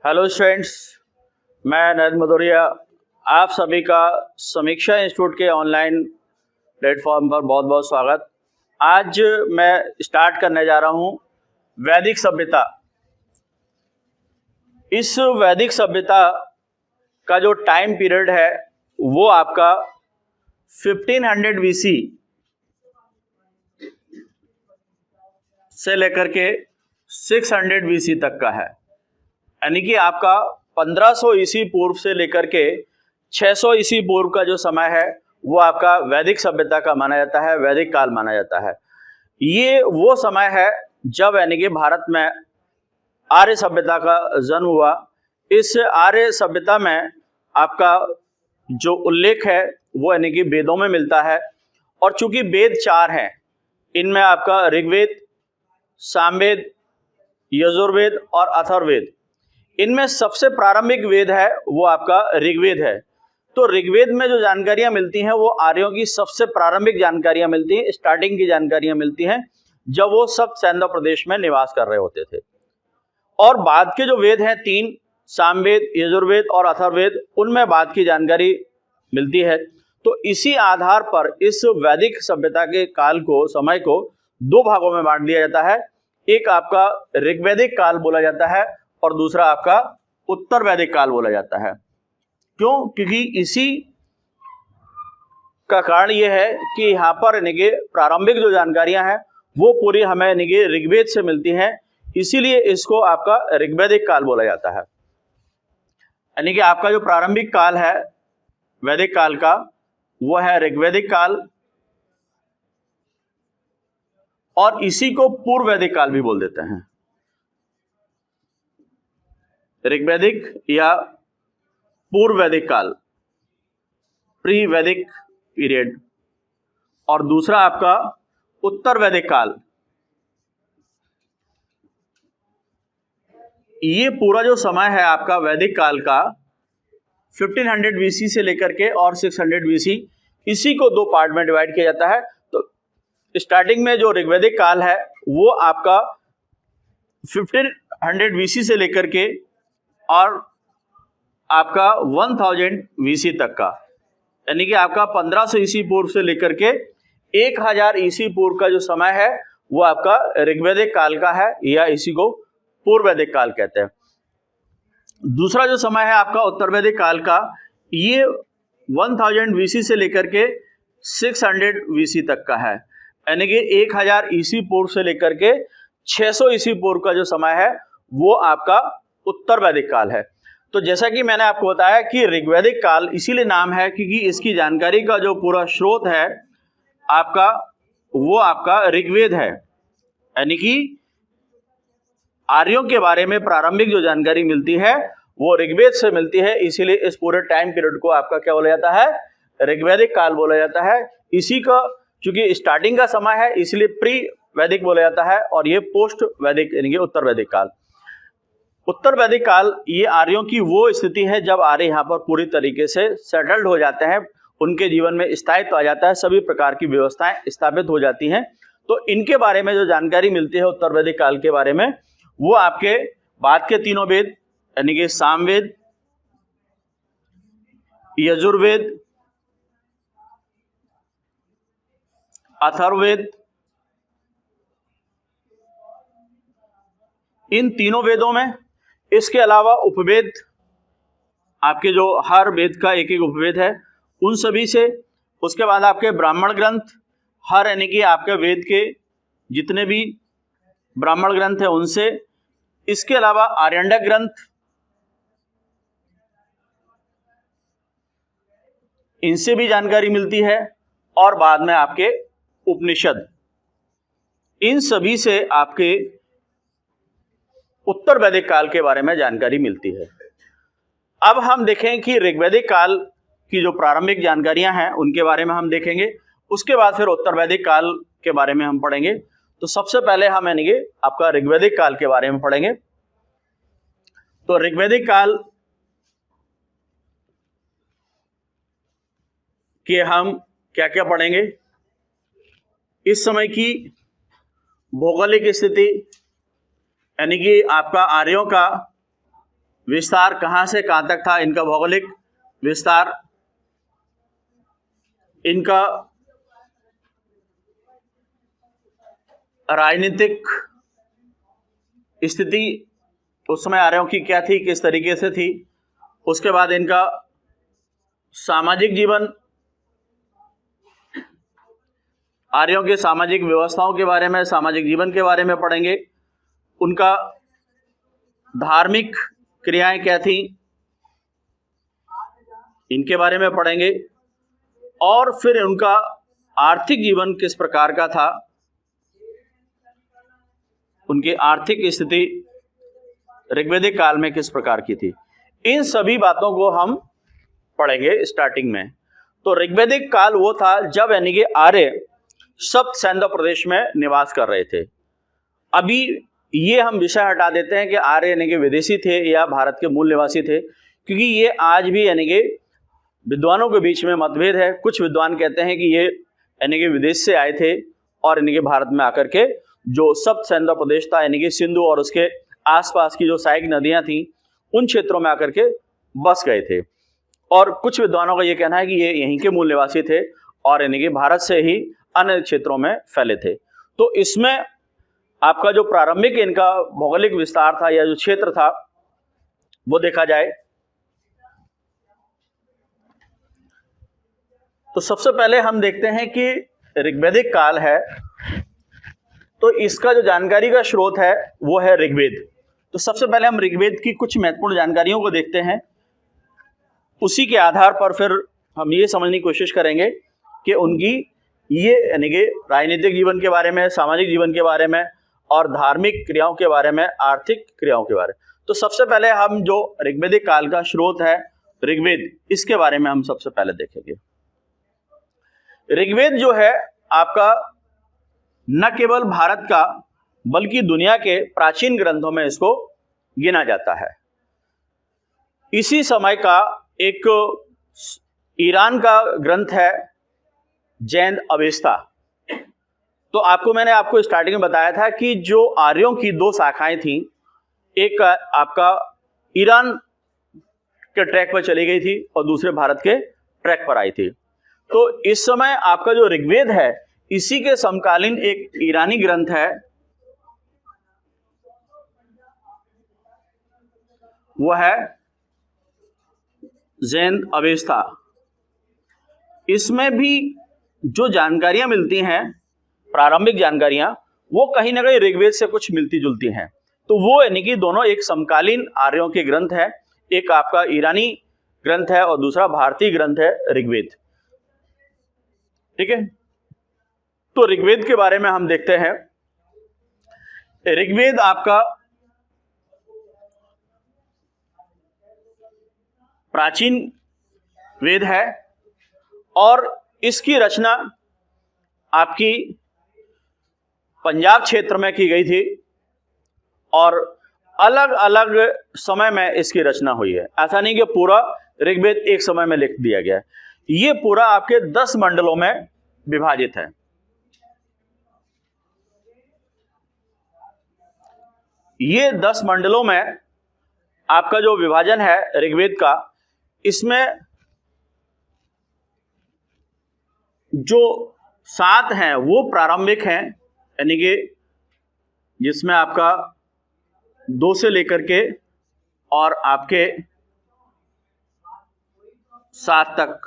Hello students, मैं नरेंद्र मधुरिया आप सभी का समीक्षा इंस्टीट्यूट के ऑनलाइन प्लेटफॉर्म पर बहुत बहुत स्वागत। आज मैं स्टार्ट करने जा रहा हूँ वैदिक सभ्यता। इस वैदिक सभ्यता का जो टाइम पीरियड है वो आपका 1500 BC से लेकर के 600 BC तक का है, यानी कि आपका 1500 ईसी पूर्व से लेकर के 600 ईसी पूर्व का जो समय है वो आपका वैदिक सभ्यता का माना जाता है, वैदिक काल माना जाता है। ये वो समय है जब यानी कि भारत में आर्य सभ्यता का जन्म हुआ। इस आर्य सभ्यता में आपका जो उल्लेख है वो यानी कि वेदों में मिलता है, और चूंकि वेद 4 हैं, इनमें आपका ऋग्वेद, सामवेद, यजुर्वेद और अथर्ववेद। इनमें सबसे प्रारंभिक वेद है वो आपका ऋग्वेद है। तो ऋग्वेद में जो जानकारियां मिलती हैं वो आर्यों की सबसे प्रारंभिक जानकारियां मिलती हैं, स्टार्टिंग की जानकारियां मिलती हैं जब वो सब सैंधव प्रदेश में निवास कर रहे होते थे। और बाद के जो वेद हैं 3, सामवेद, यजुर्वेद और अथर्ववेद, उनमें बाद की जानकारी मिलती है। तो इसी आधार पर इस वैदिक सभ्यता के काल को, समय को 2 भागों में बांट दिया जाता है। एक आपका ऋग्वैदिक काल बोला जाता है और दूसरा आपका उत्तर वैदिक काल बोला जाता है। क्यों? क्योंकि इसी का कारण यह है कि यहाँ पर यानी कि प्रारंभिक जो जानकारियां हैं वो पूरी हमें यानी कि ऋग्वेद से मिलती हैं, इसीलिए इसको आपका ऋग्वैदिक काल बोला जाता है। यानी कि आपका जो प्रारंभिक काल है वैदिक काल का वो है ऋग्वैदिक काल, और इसी को पूर्व वैदिक काल भी बोल देते हैं। ऋग्वैदिक या पूर्व वैदिक काल, प्री वैदिक पीरियड, और दूसरा आपका उत्तर वैदिक काल। ये पूरा जो समय है आपका वैदिक काल का 1500 BC से लेकर के और 600 BC, इसी को 2 पार्ट में डिवाइड किया जाता है। तो स्टार्टिंग में जो ऋग्वैदिक काल है वो आपका 1500 BC से लेकर के और आपका 1000 BC तक का, यानी कि आपका 1500 ईसी पूर्व से लेकर के 1000 ईसी पूर्व का जो समय है वो आपका ऋग्वैदिक काल का है, या इसी को पूर्व वैदिक काल कहते हैं। दूसरा जो समय है आपका उत्तर वैदिक काल का, ये 1000 BC से लेकर के 600 BC तक का है, यानी कि 1000 ईसी पूर्व से लेकर के 600 ईसी पूर्व का जो समय है वो आपका उत्तर वैदिक काल है। तो जैसा कि मैंने आपको बताया कि ऋग्वैदिक काल इसीलिए नाम है क्योंकि इसकी जानकारी का जो पूरा स्रोत है आपका वो आपका ऋग्वेद है, यानी कि आर्यों के बारे में प्रारंभिक जो जानकारी मिलती है वो ऋग्वेद से मिलती है। इसीलिए इस पूरे टाइम पीरियड को आपका क्या बोला जाता है? ऋग्वैदिक काल बोला जाता है। इसी का चूंकि स्टार्टिंग का समय है इसलिए प्री वैदिक बोला जाता है, और ये पोस्ट वैदिक यानी कि उत्तर वैदिक काल। उत्तर वैदिक काल ये आर्यों की वो स्थिति है जब आर्य यहाँ पर पूरी तरीके से सेटल्ड हो जाते हैं, उनके जीवन में स्थायित्व आ जाता है, सभी प्रकार की व्यवस्थाएं स्थापित हो जाती हैं। तो इनके बारे में जो जानकारी मिलती है उत्तर वैदिक काल के बारे में, वो आपके बाद के 3 वेद यानी कि सामवेद, यजुर्वेद, अथर्ववेद, इन तीनों वेदों में, इसके अलावा उपवेद, आपके जो हर वेद का एक एक उपवेद है उन सभी से, उसके बाद आपके ब्राह्मण ग्रंथ, हर यानी कि आपके वेद के जितने भी ब्राह्मण ग्रंथ है उनसे, इसके अलावा आर्यण्यक ग्रंथ, इनसे भी जानकारी मिलती है, और बाद में आपके उपनिषद, इन सभी से आपके उत्तर वैदिक काल के बारे में जानकारी मिलती है। अब हम देखें कि ऋग्वैदिक काल की जो प्रारंभिक जानकारियां हैं उनके बारे में हम देखेंगे, उसके बाद फिर उत्तर वैदिक काल के बारे में हम पढ़ेंगे। तो सबसे पहले हम यानी कि आपका ऋग्वैदिक काल के बारे में पढ़ेंगे। तो ऋग्वैदिक काल के हम क्या क्या पढ़ेंगे? इस समय की भौगोलिक स्थिति, यानी कि आपका आर्यों का विस्तार कहां से कहां तक था, इनका भौगोलिक विस्तार, इनका राजनीतिक स्थिति उस समय आर्यों की क्या थी, किस तरीके से थी, उसके बाद इनका सामाजिक जीवन, आर्यों के सामाजिक व्यवस्थाओं के बारे में, सामाजिक जीवन के बारे में पढ़ेंगे, उनका धार्मिक क्रियाएं क्या थी इनके बारे में पढ़ेंगे, और फिर उनका आर्थिक जीवन किस प्रकार का था, उनकी आर्थिक स्थिति ऋग्वैदिक काल में किस प्रकार की थी, इन सभी बातों को हम पढ़ेंगे स्टार्टिंग में। तो ऋग्वैदिक काल वो था जब यानी कि आर्य सप्त सैंधव प्रदेश में निवास कर रहे थे। अभी ये हम विषय हटा देते हैं कि आर्य यानी कि विदेशी थे या भारत के मूल निवासी थे, क्योंकि ये आज भी यानी कि विद्वानों के बीच में मतभेद है। कुछ विद्वान कहते हैं कि ये यानी कि विदेश से आए थे और यानी कि भारत में आकर के जो सप्त सैंधव प्रदेश था यानी कि सिंधु और उसके आसपास की जो सहायक नदियां थी उन क्षेत्रों में आकर के बस गए थे, और कुछ विद्वानों का ये कहना है कि ये यहीं के मूल निवासी थे और यानी कि भारत से ही अन्य क्षेत्रों में फैले थे। तो इसमें आपका जो प्रारंभिक इनका भौगोलिक विस्तार था या जो क्षेत्र था वो देखा जाए तो सबसे पहले हम देखते हैं कि ऋग्वैदिक काल है तो इसका जो जानकारी का स्रोत है वो है ऋग्वेद। तो सबसे पहले हम ऋग्वेद की कुछ महत्वपूर्ण जानकारियों को देखते हैं, उसी के आधार पर फिर हम ये समझने की कोशिश करेंगे कि उनकी ये यानी कि राजनीतिक जीवन के बारे में, सामाजिक जीवन के बारे में और धार्मिक क्रियाओं के बारे में, आर्थिक क्रियाओं के बारे में। तो सबसे पहले हम जो ऋग्वैदिक काल का स्रोत है ऋग्वेद, इसके बारे में हम सबसे पहले देखेंगे। ऋग्वेद जो है आपका न केवल भारत का बल्कि दुनिया के प्राचीन ग्रंथों में इसको गिना जाता है। इसी समय का एक ईरान का ग्रंथ है जैन अवेस्ता। तो मैंने आपको स्टार्टिंग में बताया था कि जो आर्यों की दो शाखाएं थीं, एक आपका ईरान के ट्रैक पर चली गई थी और दूसरे भारत के ट्रैक पर आई थी। तो इस समय आपका जो ऋग्वेद है इसी के समकालीन एक ईरानी ग्रंथ है, वो है जैन अवेस्ता। इसमें भी जो जानकारियां मिलती हैं, प्रारंभिक जानकारियां, वो कहीं ना कहीं ऋग्वेद से कुछ मिलती जुलती हैं। तो वो यानी कि दोनों एक समकालीन आर्यों के ग्रंथ है, एक आपका ईरानी ग्रंथ है और दूसरा भारतीय ग्रंथ है ऋग्वेद। ठीक है, तो ऋग्वेद के बारे में हम देखते हैं। ऋग्वेद आपका प्राचीन वेद है और इसकी रचना आपकी पंजाब क्षेत्र में की गई थी और अलग अलग समय में इसकी रचना हुई है। ऐसा नहीं कि पूरा ऋग्वेद एक समय में लिख दिया गया है, ये पूरा आपके 10 मंडलों में विभाजित है। ये 10 मंडलों में आपका जो विभाजन है ऋग्वेद का, इसमें जो 7 हैं वो प्रारंभिक हैं, यानी कि जिसमें आपका 2 से लेकर के और आपके 7 तक,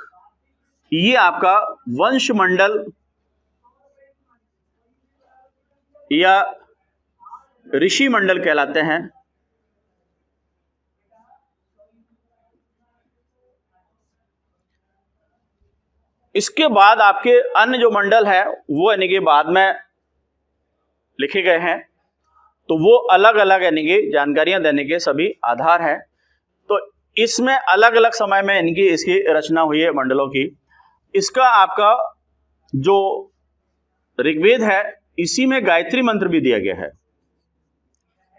ये आपका वंश मंडल या ऋषि मंडल कहलाते हैं। इसके बाद आपके अन्य जो मंडल है वो यानी कि बाद में लिखे गए हैं, तो वो अलग अलग यानी कि जानकारियां देने के सभी आधार हैं। तो इसमें अलग अलग समय में यानी कि इसकी रचना हुई है मंडलों की। इसका आपका जो ऋग्वेद है इसी में गायत्री मंत्र भी दिया गया है।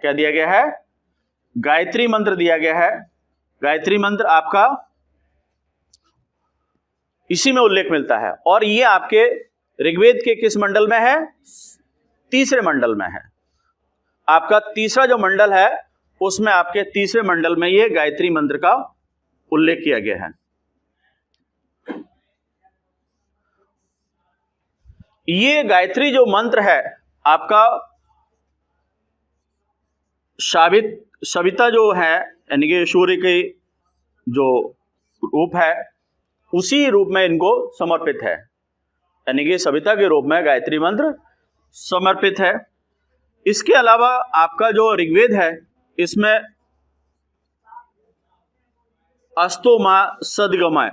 क्या दिया गया है? गायत्री मंत्र दिया गया है। गायत्री मंत्र आपका इसी में उल्लेख मिलता है और ये आपके ऋग्वेद के किस मंडल में है? तीसरे मंडल में है। आपका तीसरा जो मंडल है उसमें आपके तीसरे मंडल में ये गायत्री मंत्र का उल्लेख किया गया है। ये गायत्री जो मंत्र है आपका सविता जो है यानी कि सूर्य के जो रूप है उसी रूप में इनको समर्पित है, यानी कि सविता के रूप में गायत्री मंत्र समर्पित है। इसके अलावा आपका जो ऋग्वेद है इसमें अस्तो मा सद्गमय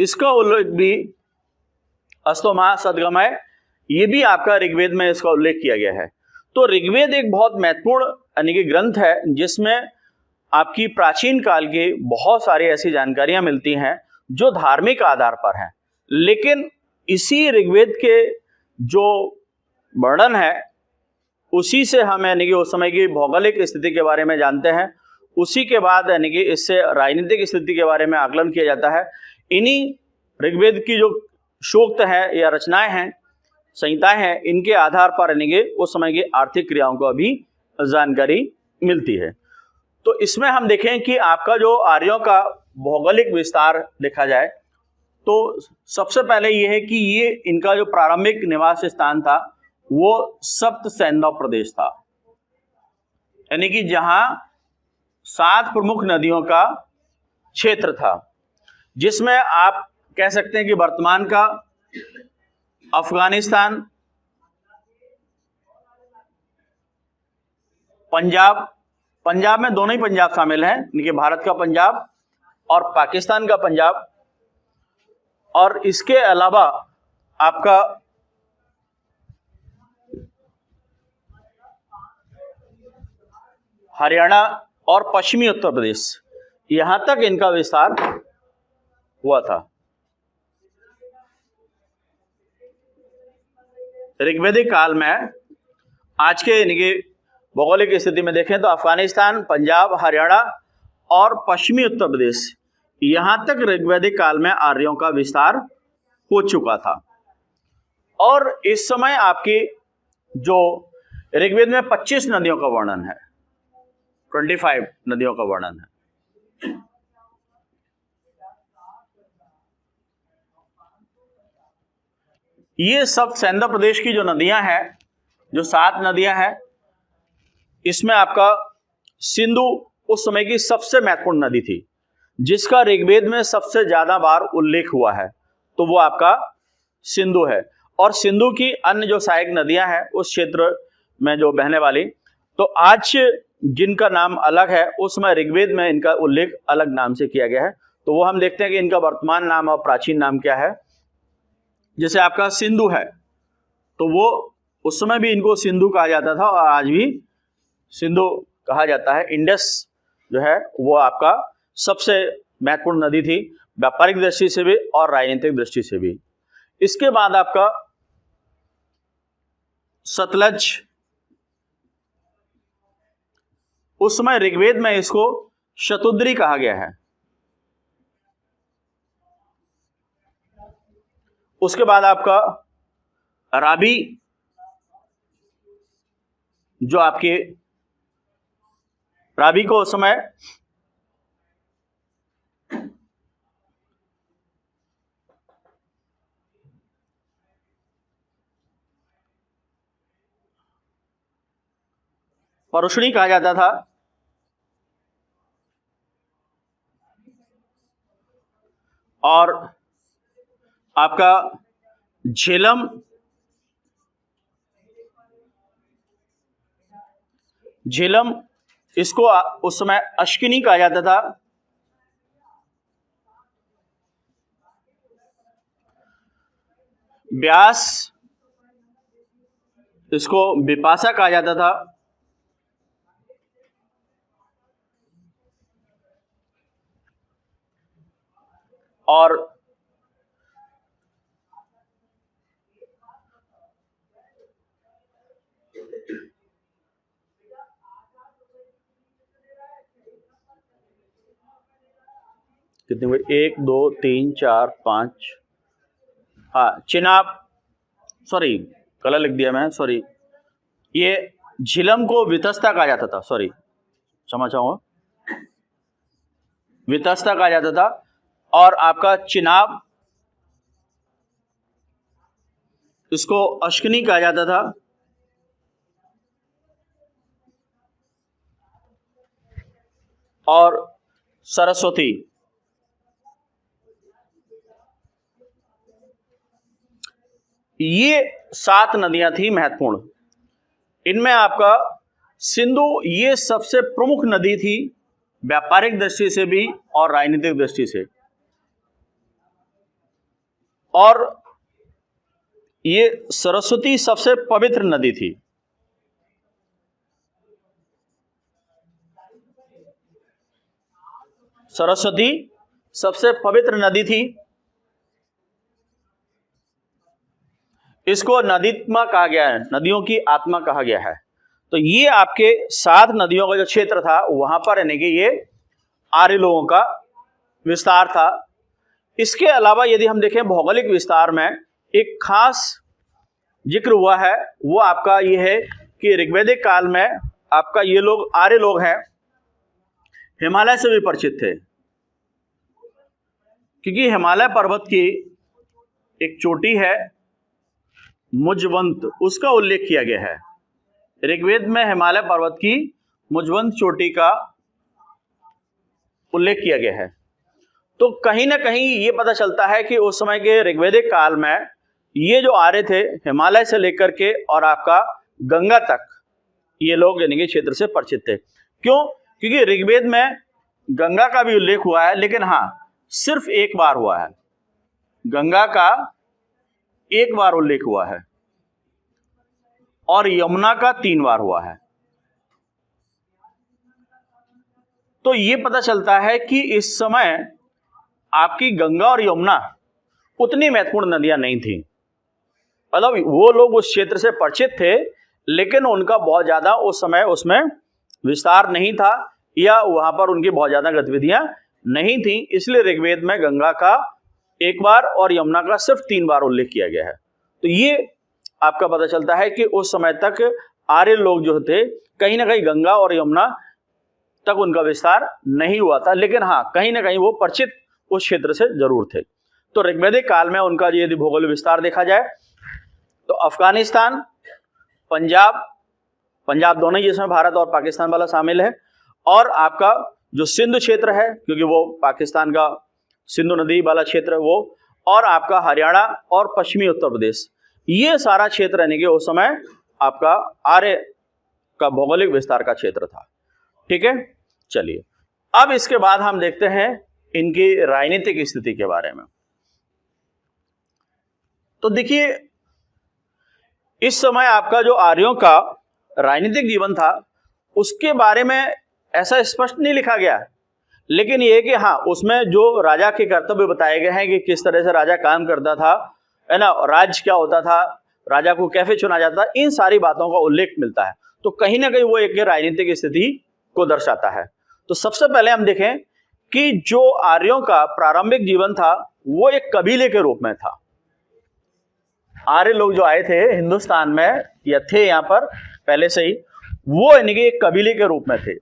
इसका उल्लेख भी अस्तो मा सद्गमय ये भी आपका ऋग्वेद में इसका उल्लेख किया गया है। तो ऋग्वेद एक बहुत महत्वपूर्ण यानी कि ग्रंथ है जिसमें आपकी प्राचीन काल की बहुत सारी ऐसी जानकारियां मिलती हैं जो धार्मिक आधार पर हैं, लेकिन इसी ऋग्वेद के जो वर्णन है उसी से हम यानी कि उस समय की भौगोलिक स्थिति के बारे में जानते हैं, उसी के बाद यानी कि इससे राजनीतिक स्थिति के बारे में आकलन किया जाता है। इन्हीं ऋग्वेद की जो सूक्त है या रचनाएं हैं, संहिताएं हैं, इनके आधार पर यानी कि उस समय की आर्थिक क्रियाओं को भी जानकारी मिलती है। तो इसमें हम देखें कि आपका जो आर्यों का भौगोलिक विस्तार देखा जाए तो सबसे पहले यह है कि ये इनका जो प्रारंभिक निवास स्थान था वो सप्त सैंधव प्रदेश था, यानी कि जहां 7 प्रमुख नदियों का क्षेत्र था, जिसमें आप कह सकते हैं कि वर्तमान का अफगानिस्तान, पंजाब में दोनों ही पंजाब शामिल हैं, यानी कि भारत का पंजाब और पाकिस्तान का पंजाब, और इसके अलावा आपका हरियाणा और पश्चिमी उत्तर प्रदेश, यहां तक इनका विस्तार हुआ था। ऋग्वैदिक काल में आज के यानी कि भौगोलिक स्थिति में देखें तो अफगानिस्तान, पंजाब, हरियाणा और पश्चिमी उत्तर प्रदेश, यहां तक ऋग्वैदिक काल में आर्यों का विस्तार हो चुका था। और इस समय आपकी जो ऋग्वेद में 25 नदियों का वर्णन है, 25 नदियों का वर्णन है। ये सब सैंधव प्रदेश की जो नदियां हैं, जो 7 नदियां हैं, इसमें आपका सिंधु उस समय की सबसे महत्वपूर्ण नदी थी, जिसका ऋग्वेद में सबसे ज्यादा बार उल्लेख हुआ है, तो वो आपका सिंधु है। और सिंधु की अन्य जो सहायक नदियां हैं उस क्षेत्र में जो बहने वाली, तो आज जिनका नाम अलग है उस समय ऋग्वेद में इनका उल्लेख अलग नाम से किया गया है। तो वो हम देखते हैं कि इनका वर्तमान नाम और प्राचीन नाम क्या है। जैसे आपका सिंधु है तो वो उस समय भी इनको सिंधु कहा जाता था और आज भी सिंधु कहा जाता है। इंडस जो है वो आपका सबसे महत्वपूर्ण नदी थी, व्यापारिक दृष्टि से भी और राजनीतिक दृष्टि से भी। इसके बाद आपका सतलज, उस समय ऋग्वेद में इसको शतुद्री कहा गया है। उसके बाद आपका रावी, जो आपके रावी को उस समय परुष्णी कहा जाता था। और आपका झेलम, इसको उस समय अश्किनी कहा जाता था। ब्यास, इसको विपाशा कहा जाता था। और कितने हुए, 1 2 3 4 5, हाँ चिनाब, सॉरी गलत लिख दिया मैं, सॉरी, ये झिलम को वितस्ता कहा जाता था, सॉरी क्षमा चाहूंगा, वितस्ता कहा जाता था। और आपका चिनाब, इसको अश्कनी कहा जाता था। और सरस्वती, ये 7 नदियां थी महत्वपूर्ण। इनमें आपका सिंधु ये सबसे प्रमुख नदी थी, व्यापारिक दृष्टि से भी और राजनीतिक दृष्टि से। और ये सरस्वती सबसे पवित्र नदी थी। सरस्वती सबसे पवित्र नदी थी। इसको नदीत्मा कहा गया है, नदियों की आत्मा कहा गया है। तो ये आपके 7 नदियों का जो क्षेत्र था वहां पर यानी कि ये आर्य लोगों का विस्तार था। इसके अलावा यदि हम देखें भौगोलिक विस्तार में एक खास जिक्र हुआ है, वो आपका ये है कि ऋग्वैदिक काल में आपका ये लोग आर्य लोग हैं, हिमालय से भी परिचित थे, क्योंकि हिमालय पर्वत की एक चोटी है मुजवंत, उसका उल्लेख किया गया है ऋग्वेद में। हिमालय पर्वत की मुजवंत चोटी का उल्लेख किया गया है। तो कहीं ना कहीं ये पता चलता है कि उस समय के ऋग्वैदिक काल में ये जो आर्य थे हिमालय से लेकर के और आपका गंगा तक ये लोग यानी कि क्षेत्र से परिचित थे। क्यों? क्योंकि ऋग्वेद में गंगा का भी उल्लेख हुआ है, लेकिन हाँ सिर्फ एक बार हुआ है, गंगा का एक बार उल्लेख हुआ है और यमुना का 3 बार हुआ है। तो ये पता चलता है कि इस समय आपकी गंगा और यमुना उतनी महत्वपूर्ण नदियां नहीं थी। मतलब वो लोग उस क्षेत्र से परिचित थे, लेकिन उनका बहुत ज्यादा उस समय उसमें विस्तार नहीं था या वहां पर उनकी बहुत ज्यादा गतिविधियां नहीं थी। इसलिए ऋग्वेद में गंगा का 1 बार और यमुना का सिर्फ 3 बार उल्लेख किया गया है। तो ये आपका पता चलता है कि उस समय तक आर्य लोग जो थे कहीं ना कहीं गंगा और यमुना तक उनका विस्तार नहीं हुआ था, लेकिन हाँ कहीं ना कहीं वो परिचित उस क्षेत्र से जरूर थे। तो ऋग्वैदिक काल में उनका यदि भौगोलिक विस्तार देखा जाए तो अफगानिस्तान, पंजाब दोनों ही इसमें भारत और पाकिस्तान वाला शामिल है, और आपका जो सिंधु क्षेत्र है क्योंकि वो पाकिस्तान का सिंधु नदी वाला क्षेत्र है वो, और आपका हरियाणा और पश्चिमी उत्तर प्रदेश, ये सारा क्षेत्र यानी कि उस समय आपका आर्य का भौगोलिक विस्तार का क्षेत्र था। ठीक है, चलिए अब इसके बाद हम देखते हैं इनकी राजनीतिक स्थिति के बारे में। तो देखिए इस समय आपका जो आर्यों का राजनीतिक जीवन था उसके बारे में ऐसा स्पष्ट नहीं लिखा गया, लेकिन यह कि हाँ उसमें जो राजा के कर्तव्य बताए गए हैं कि किस तरह से राजा काम करता था, है ना, राज्य क्या होता था, राजा को कैसे चुना जाता था, इन सारी बातों का उल्लेख मिलता है। तो कहीं ना कहीं वो एक राजनीतिक स्थिति को दर्शाता है। तो सबसे पहले हम देखें कि जो आर्यों का प्रारंभिक जीवन था वो एक कबीले के रूप में था। आर्य लोग जो आए थे हिंदुस्तान में या थे यहाँ पर पहले से ही, वो यानी कि एक कबीले के रूप में थे।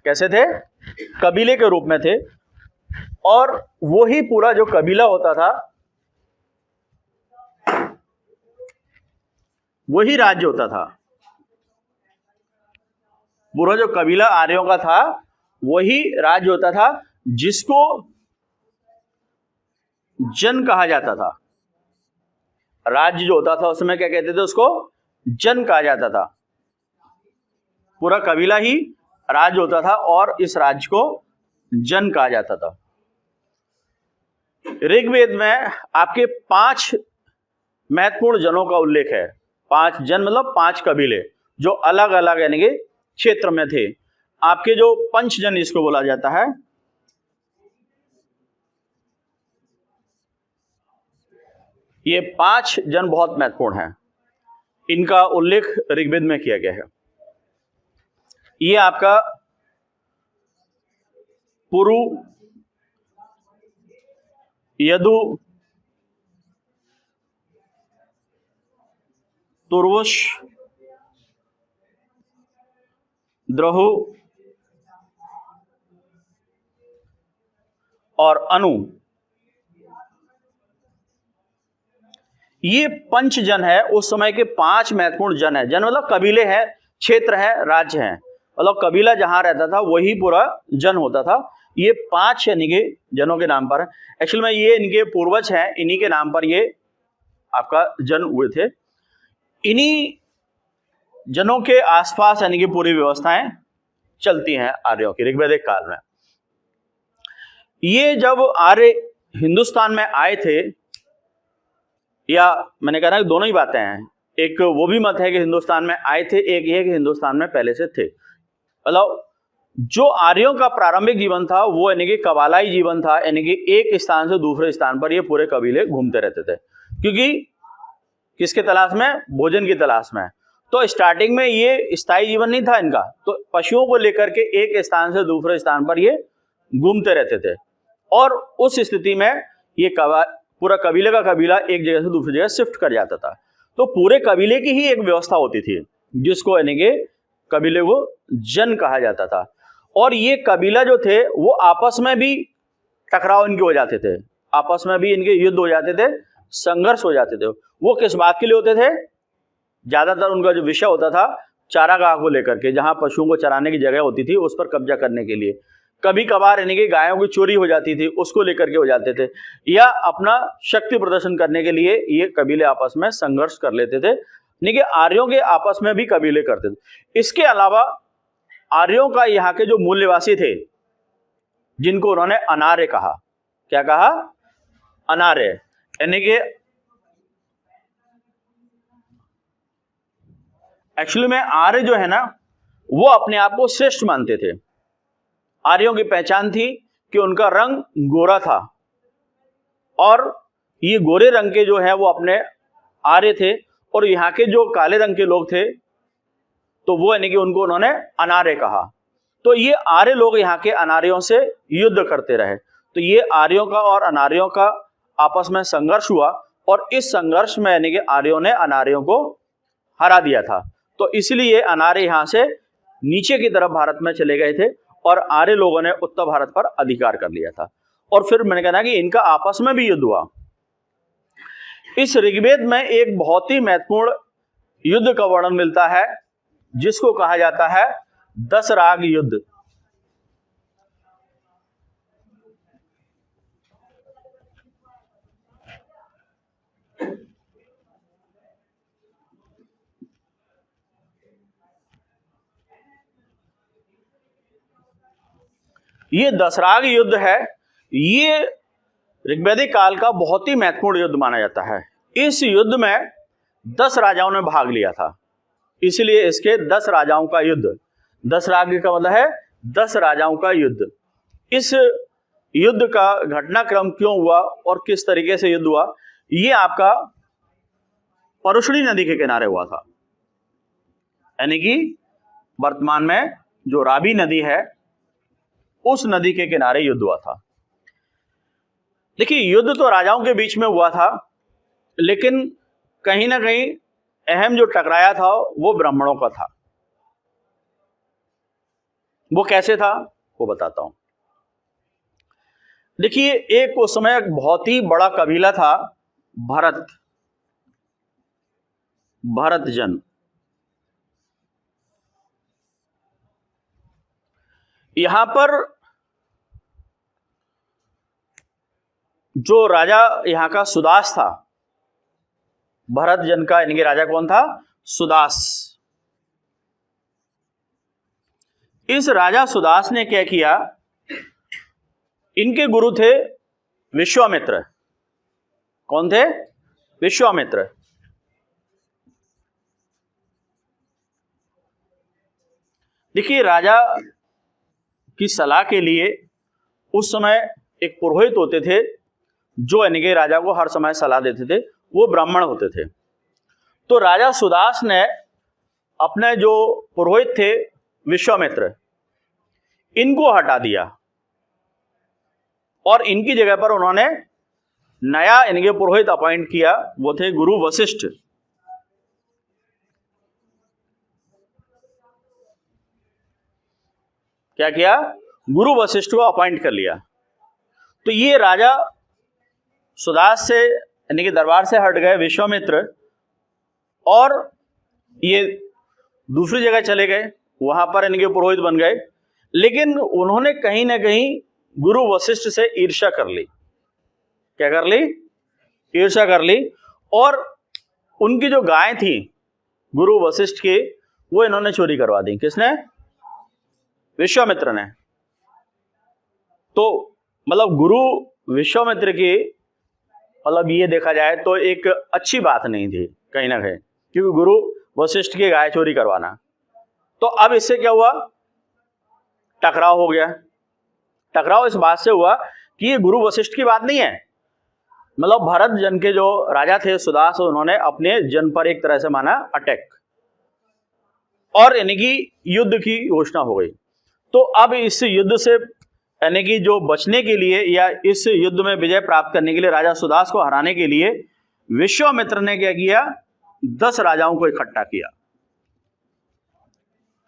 कैसे थे? कबीले के रूप में थे, और वही पूरा जो कबीला होता था वही राज्य होता था। पूरा जो कबीला आर्यों का था वही राज्य होता था, जिसको जन कहा जाता था। राज्य जो होता था उसमें क्या कहते थे, उसको जन कहा जाता था। पूरा कबीला ही राज्य होता था और इस राज्य को जन कहा जाता था। ऋग्वेद में आपके 5 महत्वपूर्ण जनों का उल्लेख है। 5 जन मतलब 5 कबीले जो अलग अलग यानी कि क्षेत्र में थे। आपके जो पंचजन इसको बोला जाता है, ये 5 जन बहुत महत्वपूर्ण हैं। इनका उल्लेख ऋग्वेद में किया गया है। ये आपका पुरु, यदु, तुर्वश, द्रहु और अनु, ये पंच जन है। उस समय के 5 महत्वपूर्ण जन है। जन मतलब कबीले हैं, क्षेत्र है, राज्य है, मतलब कबीला जहां रहता था वही पूरा जन होता था। ये 5 यानी के जनों के नाम पर है। एक्चुअल में ये इनके पूर्वज हैं, इन्हीं के नाम पर ये आपका जन हुए थे। इन्हीं जनों के आसपास यानी कि पूरी व्यवस्थाएं चलती हैं आर्यों की ऋग्वैदिक काल में। ये जब आर्य हिंदुस्तान में आए थे, या मैंने कहा ना दोनों ही बातें हैं, एक वो भी मत है कि हिंदुस्तान में आए थे, एक ये कि हिंदुस्तान में पहले से थे। मतलब जो आर्यों का प्रारंभिक जीवन था वो यानी कि कबालाई जीवन था, यानी कि एक स्थान से दूसरे स्थान पर ये पूरे कबीले घूमते रहते थे, क्योंकि किसके तलाश में? भोजन की तलाश में। तो स्टार्टिंग में ये स्थायी जीवन नहीं था इनका, तो पशुओं को लेकर के एक स्थान से दूसरे स्थान पर ये घूमते रहते थे, और उस स्थिति में ये पूरा कबीले का कबीला एक जगह से दूसरी जगह शिफ्ट कर जाता था। तो पूरे कबीले की ही एक व्यवस्था होती थी, जिसको यानी कि कबीले को जन कहा जाता था। और ये कबीला जो थे वो आपस में भी टकराव इनके हो जाते थे, आपस में भी इनके युद्ध हो जाते थे, संघर्ष हो जाते थे। वो किस बात के लिए होते थे? ज्यादातर उनका जो विषय होता था चारागाह को लेकर के, जहां पशुओं को चराने की जगह होती थी उस पर कब्जा करने के लिए। कभी कभार यानी कि गायों की चोरी हो जाती थी, उसको लेकर के हो जाते थे, या अपना शक्ति प्रदर्शन करने के लिए ये कबीले आपस में संघर्ष कर लेते थे। यानी कि आर्यों के आपस में भी कबीले करते थे। इसके अलावा आर्यों का यहाँ के जो मूल्यवासी थे, जिनको उन्होंने अनार्य कहा, क्या कहा? अनार्य, यानी कि एक्चुअली में आर्य जो है ना वो अपने आप को श्रेष्ठ मानते थे। आर्यों की पहचान थी कि उनका रंग गोरा था, और ये गोरे रंग के जो है वो अपने आर्य थे, और यहाँ के जो काले रंग के लोग थे तो वो यानी कि उनको उन्होंने अनार्य कहा। तो ये आर्य लोग यहाँ के अनार्यों से युद्ध करते रहे। तो ये आर्यों का और अनार्यों का आपस में संघर्ष हुआ, और इस संघर्ष में यानी कि आर्यों ने अनार्यों को हरा दिया था। तो इसलिए अनार्य यहाँ से नीचे की तरफ भारत में चले गए थे, और आर्य लोगों ने उत्तर भारत पर अधिकार कर लिया था। और फिर मैंने कहा कि इनका आपस में भी युद्ध हुआ। इस ऋग्वेद में एक बहुत ही महत्वपूर्ण युद्ध का वर्णन मिलता है, जिसको कहा जाता है दशराग युद्ध। ये दशराग युद्ध है, ये ऋग्वैदिक काल का बहुत ही महत्वपूर्ण युद्ध माना जाता है। इस युद्ध में 10 राजाओं ने भाग लिया था, इसलिए इसके 10 राजाओं का युद्ध, दशराग का मतलब है 10 राजाओं का युद्ध। इस युद्ध का घटनाक्रम क्यों हुआ और किस तरीके से युद्ध हुआ, ये आपका परुष्णी नदी के किनारे हुआ था, यानी कि वर्तमान में जो रावी नदी है उस नदी के किनारे युद्ध हुआ था। देखिए, युद्ध तो राजाओं के बीच में हुआ था, लेकिन कहीं ना कहीं अहम जो टकराया था वो ब्राह्मणों का था। वो कैसे था वो बताता हूं। देखिए, एक उस समय बहुत ही बड़ा कबीला था भरत जन। यहां पर जो राजा यहां का सुदास था, भरत जन का यानी कि राजा कौन था? सुदास। इस राजा सुदास ने क्या किया, इनके गुरु थे विश्वामित्र। कौन थे? विश्वामित्र। देखिए, राजा की सलाह के लिए उस समय एक पुरोहित होते थे, जो यानी कि राजा को हर समय सलाह देते थे, वो ब्राह्मण होते थे। तो राजा सुदास ने अपने जो पुरोहित थे विश्वामित्र, इनको हटा दिया, और इनकी जगह पर उन्होंने नया इनके पुरोहित अपॉइंट किया, वो थे गुरु वशिष्ठ। क्या किया? गुरु वशिष्ठ को अपॉइंट कर लिया। तो ये राजा सुदास से यानी कि दरबार से हट गए विश्वामित्र, और ये दूसरी जगह चले गए, वहां पर इनके पुरोहित बन गए। लेकिन उन्होंने कहीं ना कहीं गुरु वशिष्ठ से ईर्ष्या कर ली। क्या कर ली? ईर्ष्या कर ली। और उनकी जो गाय थी गुरु वशिष्ठ की, वो इन्होंने चोरी करवा दी। किसने? विश्वामित्र ने। तो मतलब गुरु विश्वामित्र की मतलब ये देखा जाए तो एक अच्छी बात नहीं थी कहीं ना कहीं, क्योंकि गुरु वशिष्ठ की गाय चोरी करवाना। तो अब इससे क्या हुआ? टकराव हो गया। टकराव इस बात से हुआ कि ये गुरु वशिष्ठ की बात नहीं है, मतलब भरत जन के जो राजा थे सुदास, उन्होंने अपने जन पर एक तरह से माना अटैक, और यानी कि युद्ध की घोषणा हो गई। तो अब इस युद्ध से यानी कि जो बचने के लिए या इस युद्ध में विजय प्राप्त करने के लिए, राजा सुदास को हराने के लिए विश्वामित्र ने क्या किया? 10 राजाओं को इकट्ठा किया,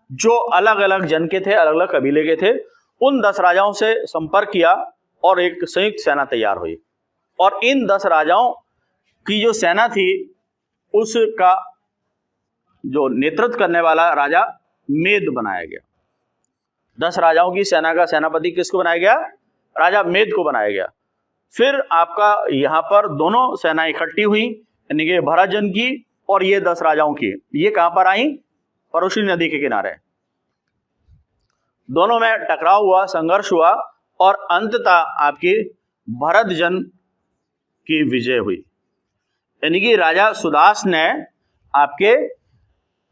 जो अलग अलग जन के थे, अलग अलग कबीले के थे। उन 10 राजाओं से संपर्क किया और एक संयुक्त सेना तैयार हुई। और इन 10 राजाओं की जो सेना थी, उसका जो नेतृत्व करने वाला राजा मेद बनाया गया। 10 राजाओं की सेना का सेनापति किसको बनाया गया? राजा मेद को बनाया गया। फिर आपका यहां पर दोनों सेना इकट्ठी हुई, यानी कि भरत जन की और ये 10 राजाओं की। ये कहां पर आई? परुषी नदी के किनारे। दोनों में टकराव हुआ, संघर्ष हुआ, और अंततः आपकी भरत जन की विजय हुई। यानी कि राजा सुदास ने आपके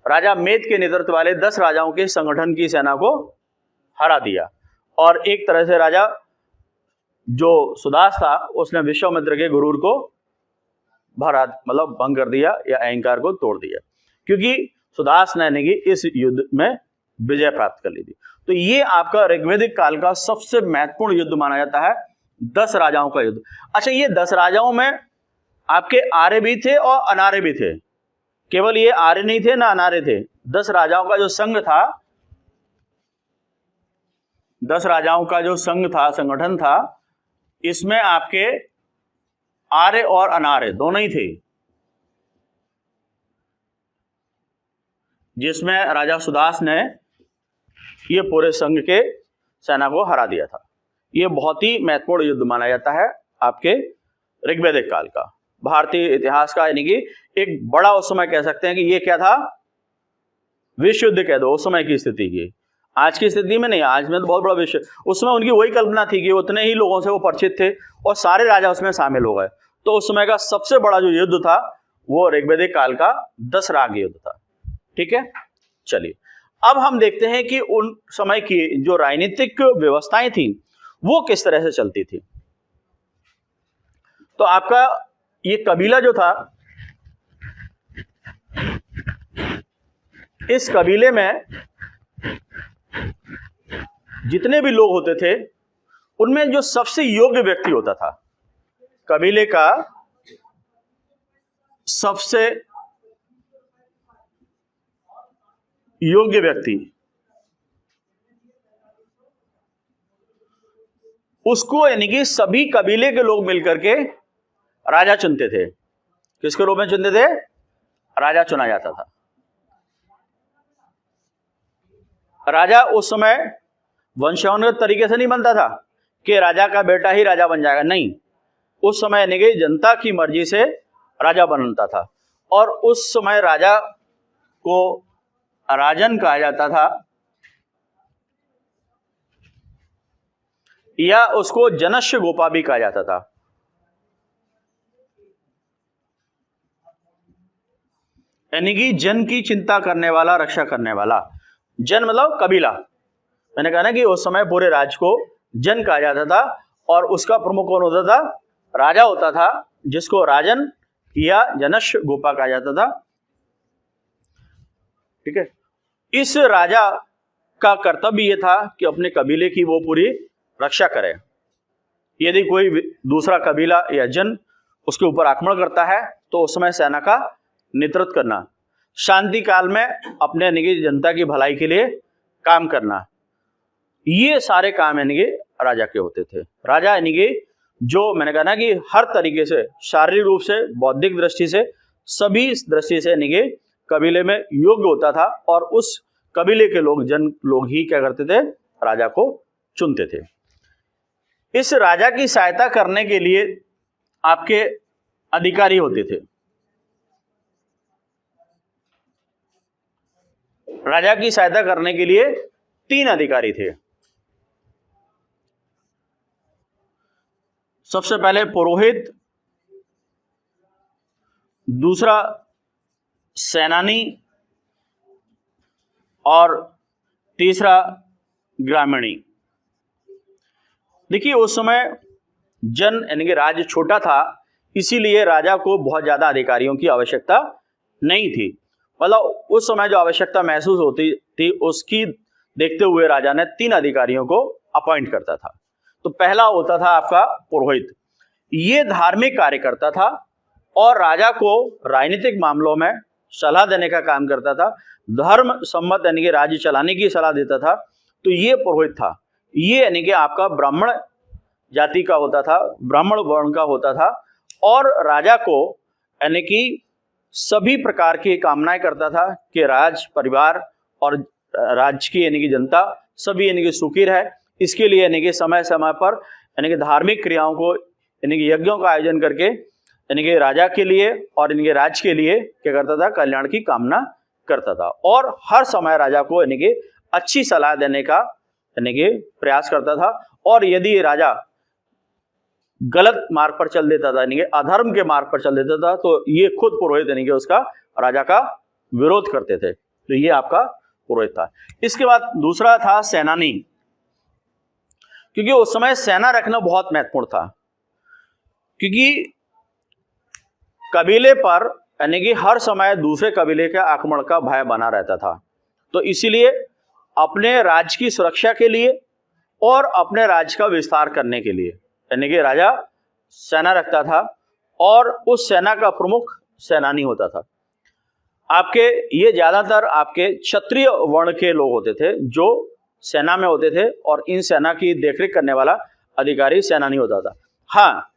राजा मेद के नेतृत्व वाले 10 राजाओं के संगठन की सेना को हरा दिया। और एक तरह से राजा जो सुदास था, उसने विश्वामित्र के गुरूर को भंग कर दिया या अहंकार को तोड़ दिया, क्योंकि सुदास ने यानी कि इस युद्ध में विजय प्राप्त कर ली थी। तो ये आपका ऋग्वेदिक काल का सबसे महत्वपूर्ण युद्ध माना जाता है, 10 राजाओं का युद्ध। अच्छा, ये 10 राजाओं में आपके आर्य भी थे और अनार्य भी थे। केवल ये आर्य नहीं थे ना अनार्य थे। 10 राजाओं का जो संघ था, 10 राजाओं का जो संघ था, संगठन था, इसमें आपके आर्य और अनार्य दोनों ही थे, जिसमें राजा सुदास ने ये पूरे संघ के सेना को हरा दिया था। ये बहुत ही महत्वपूर्ण युद्ध माना जाता है आपके ऋग्वेदिक काल का, भारतीय इतिहास का, यानी कि एक बड़ा उस समय कह सकते हैं कि ये क्या था? विश्व युद्ध कह दो उस समय की स्थिति की। आज की स्थिति में नहीं, आज में तो बहुत बड़ा विश्व। उसमें उनकी वही कल्पना थी कि उतने ही लोगों से वो परिचित थे और सारे राजा उसमें शामिल हो गए। तो उस समय का सबसे बड़ा जो युद्ध था वो ऋग्वेदिक काल का दशराग युद्ध था। ठीक है, चलिए अब हम देखते हैं कि उन समय की जो राजनीतिक व्यवस्थाएं थी वो किस तरह से चलती थी। तो आपका ये कबीला जो था, इस कबीले में जितने भी लोग होते थे, उनमें जो सबसे योग्य व्यक्ति होता था, कबीले का सबसे योग्य व्यक्ति, उसको यानी कि सभी कबीले के लोग मिलकर के राजा चुनते थे। किसके रूप में चुनते थे? राजा चुना जाता था। राजा उस समय वंशानुगत तरीके से नहीं बनता था कि राजा का बेटा ही राजा बन जाएगा, नहीं। उस समय यानी कि जनता की मर्जी से राजा बनता था, और उस समय राजा को राजन कहा जाता था, या उसको जनस्य गोपा भी कहा जाता था। यानी कि जन की चिंता करने वाला, रक्षा करने वाला। जन मतलब कबीला। मैंने कहा ना कि उस समय पूरे राज्य को जन कहा जाता था, और उसका प्रमुख कौन होता था? राजा होता था, जिसको राजन या जनस्य गोपा कहा जाता था। ठीक है, इस राजा का कर्तव्य यह था कि अपने कबीले की वो पूरी रक्षा करे। यदि कोई दूसरा कबीला या जन उसके ऊपर आक्रमण करता है तो उस समय सेना का नेतृत्व करना, शांति काल में अपने यानी कि जनता की भलाई के लिए काम करना, ये सारे काम यानी कि राजा के होते थे। राजा यानी कि जो मैंने कहा ना कि हर तरीके से, शारीरिक रूप से, बौद्धिक दृष्टि से, सभी दृष्टि से यानी कि कबीले में योग्य होता था और उस कबीले के लोग, जन लोग ही क्या करते थे, राजा को चुनते थे। इस राजा की सहायता करने के लिए आपके अधिकारी होते थे। राजा की सहायता करने के लिए 3 अधिकारी थे। सबसे पहले पुरोहित, दूसरा सेनानी और तीसरा ग्रामीणी। देखिए उस समय जन यानी कि राज्य छोटा था, इसीलिए राजा को बहुत ज्यादा अधिकारियों की आवश्यकता नहीं थी। मतलब उस समय जो आवश्यकता महसूस होती थी उसकी देखते हुए राजा ने 3 अधिकारियों को अपॉइंट करता था। तो पहला होता था आपका पुरोहित, ये धार्मिक कार्य करता था और राजा को राजनीतिक मामलों में सलाह देने का काम करता था, धर्म सम्मत यानी कि राज्य चलाने की सलाह देता था। तो ये पुरोहित था, ये यानी कि आपका ब्राह्मण जाति का होता था, ब्राह्मण वर्ण का होता था और राजा को यानी कि सभी प्रकार की कामनाएं करता था कि राज परिवार और राज्य की यानी कि जनता सभी यानी कि सुखी रहे। इसके लिए यानी कि समय समय पर यानी कि धार्मिक क्रियाओं को यानी कि यज्ञों का आयोजन करके यानी कि राजा के लिए और यानी कि राज्य के लिए क्या करता था, कल्याण की कामना करता था और हर समय राजा को यानी कि अच्छी सलाह देने का यानी कि प्रयास करता था। और यदि राजा गलत मार्ग पर चल देता था यानी कि अधर्म के मार्ग पर चल देता था तो ये खुद पुरोहित यानी कि उसका, राजा का विरोध करते थे। तो ये आपका पुरोहित था। इसके बाद दूसरा था सेनानी, क्योंकि उस समय सेना रखना बहुत महत्वपूर्ण था, क्योंकि कबीले पर यानी कि हर समय दूसरे कबीले के आक्रमण का भय बना रहता था। तो इसीलिए अपने राज्य की सुरक्षा के लिए और अपने राज्य का विस्तार करने के लिए यानी कि राजा सेना रखता था और उस सेना का प्रमुख सेनानी होता था। आपके ये ज्यादातर आपके क्षत्रिय वर्ण के लोग होते थे जो सेना में होते थे और इन सेना की देखरेख करने वाला अधिकारी सेनानी होता था। हाँ,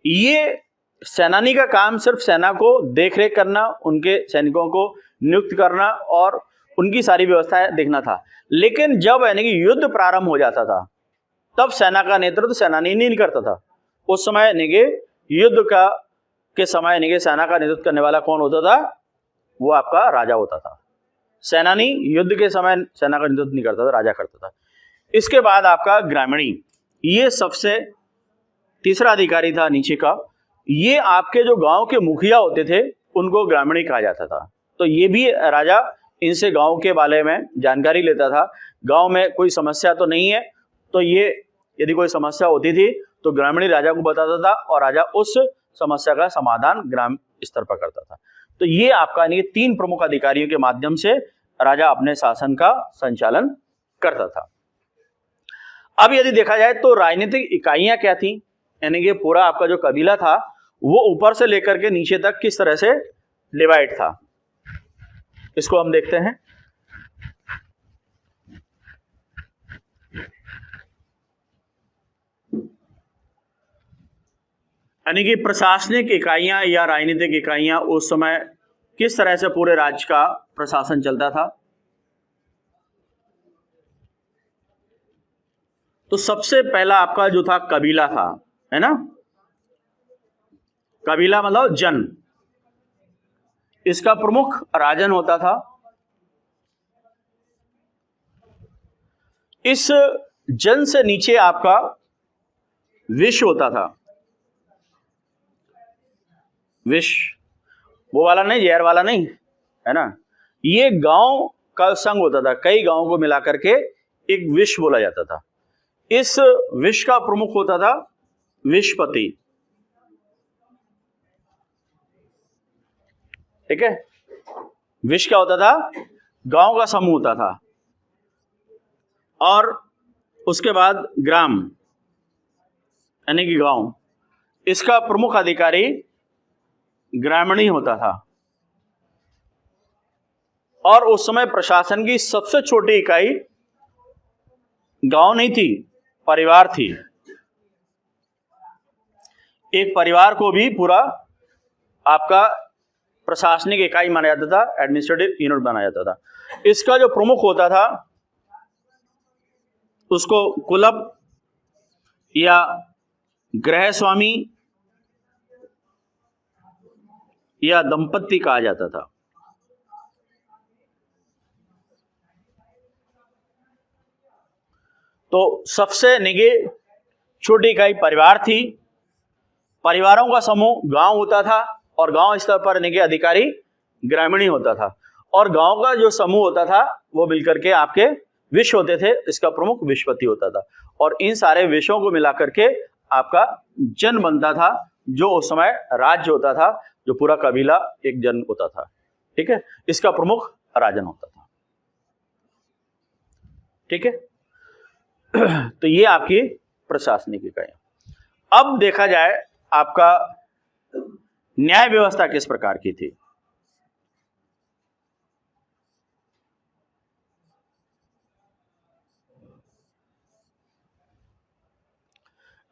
ये सेनानी का काम सिर्फ सेना को देखरेख करना, उनके सैनिकों को नियुक्त करना और उनकी सारी व्यवस्थाएं देखना था। लेकिन जब यानी कि युद्ध प्रारंभ हो जाता था तब सेना का नेतृत्व सेनानी नहीं करता था। उस समय यानी कि युद्ध के समय यानी कि सेना का नेतृत्व करने वाला कौन होता था, वो आपका राजा होता था। सेनानी युद्ध के समय सेना का नेतृत्व नहीं करता था, राजा करता था। इसके बाद आपका ग्रामीणी, ये सबसे तीसरा अधिकारी था नीचे का। ये आपके जो गांव के मुखिया होते थे उनको ग्रामीणी कहा जाता था। तो ये भी राजा इनसे गांव के बारे में जानकारी लेता था, गांव में कोई समस्या तो नहीं है, तो ये यदि कोई समस्या होती थी तो ग्रामीणी राजा को बताता था और राजा उस समस्या का समाधान ग्राम स्तर पर करता था। तो ये आपका यानी 3 प्रमुख अधिकारियों के माध्यम से राजा अपने शासन का संचालन करता था। अब यदि देखा जाए तो राजनीतिक इकाइयां क्या थी, यानी कि पूरा आपका जो कबीला था वो ऊपर से लेकर के नीचे तक किस तरह से डिवाइड था, इसको हम देखते हैं। यानी कि प्रशासनिक इकाइयां या राजनीतिक इकाइयां उस समय किस तरह से पूरे राज्य का प्रशासन चलता था। तो सबसे पहला आपका जो था कबीला था, है ना, कबीला मतलब जन, इसका प्रमुख राजन होता था। इस जन से नीचे आपका विश्व होता था। विश्व वो वाला नहीं, जहर वाला नहीं, है ना, ये गांव का संघ होता था, कई गांवों को मिलाकर के एक विश्व बोला जाता था। इस विश्व का प्रमुख होता था विश्वपति, ठीक है। विश्व क्या होता था, गांव का समूह होता था। और उसके बाद ग्राम यानी कि गांव, इसका प्रमुख अधिकारी ग्रामीणी होता था और उस समय प्रशासन की सबसे छोटी इकाई गांव नहीं थी, परिवार थी। एक परिवार को भी पूरा आपका प्रशासनिक इकाई माना जाता था, एडमिनिस्ट्रेटिव यूनिट माना जाता था। इसका जो प्रमुख होता था उसको कुलप या गृह स्वामी या दंपति कहा जाता था। तो सबसे निगे छोटी इकाई परिवार थी, परिवारों का समूह गांव होता था और गांव स्तर पर निगे अधिकारी ग्रामीणी होता था और गांव का जो समूह होता था वो मिलकर के आपके विश्व होते थे, इसका प्रमुख विश्वपति होता था और इन सारे विषयों को मिलाकर के आपका जन बनता था, जो उस समय राज्य होता था, जो पूरा कबीला एक जन होता था। ठीक है, इसका प्रमुख राजन होता था। ठीक है, तो ये आपकी प्रशासनिक इकाई। अब देखा जाए आपका न्याय व्यवस्था किस प्रकार की थी।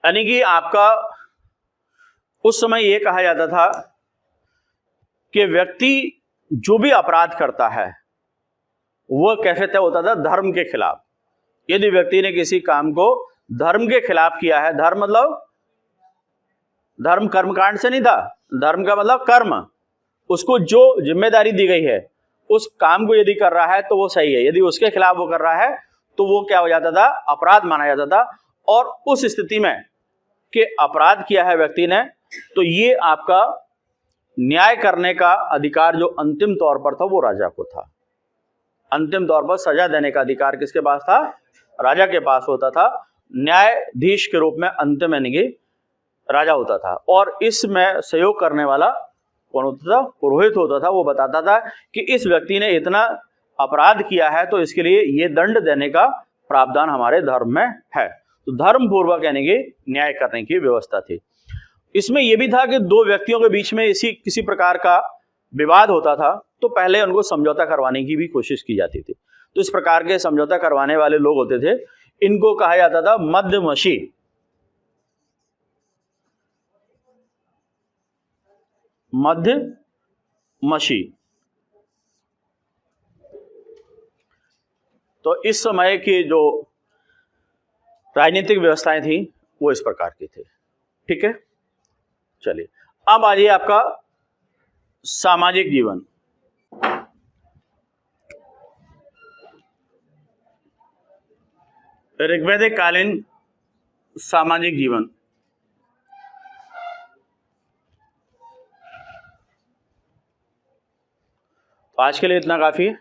यानी कि आपका उस समय यह कहा जाता था कि व्यक्ति जो भी अपराध करता है वह कैसे तय होता था, धर्म के खिलाफ। यदि व्यक्ति ने किसी काम को धर्म के खिलाफ किया है, धर्म मतलब धर्म कर्मकांड से नहीं था, धर्म का मतलब कर्म, उसको जो जिम्मेदारी दी गई है उस काम को यदि कर रहा है तो वो सही है, यदि उसके खिलाफ वो कर रहा है तो वो क्या हो जाता था, अपराध माना जाता था। और उस स्थिति में कि अपराध किया है व्यक्ति ने, तो ये आपका न्याय करने का अधिकार जो अंतिम तौर पर था वो राजा को था। अंतिम तौर पर सजा देने का अधिकार किसके पास था, राजा के पास होता था। न्यायाधीश के रूप में अंतिम यानी कि राजा होता था और इसमें सहयोग करने वाला कौन होता था, पुरोहित होता था। वो बताता था कि इस व्यक्ति ने इतना अपराध किया है तो इसके लिए ये दंड देने का प्रावधान हमारे धर्म में है। तो धर्म पूर्वक यानी कि न्याय करने की व्यवस्था थी। इसमें यह भी था कि दो व्यक्तियों के बीच में किसी प्रकार का विवाद होता था तो पहले उनको समझौता करवाने की भी कोशिश की जाती थी। तो इस प्रकार के समझौता करवाने वाले लोग होते थे, इनको कहा जाता था मध्यमशी। मध्यमशी। तो इस समय की जो राजनीतिक व्यवस्थाएं थी वो इस प्रकार की थी। ठीक है, चलिए अब आ जाइए आपका सामाजिक जीवन। ऋग्वैदिक कालीन सामाजिक जीवन। तो आज के लिए इतना काफी है।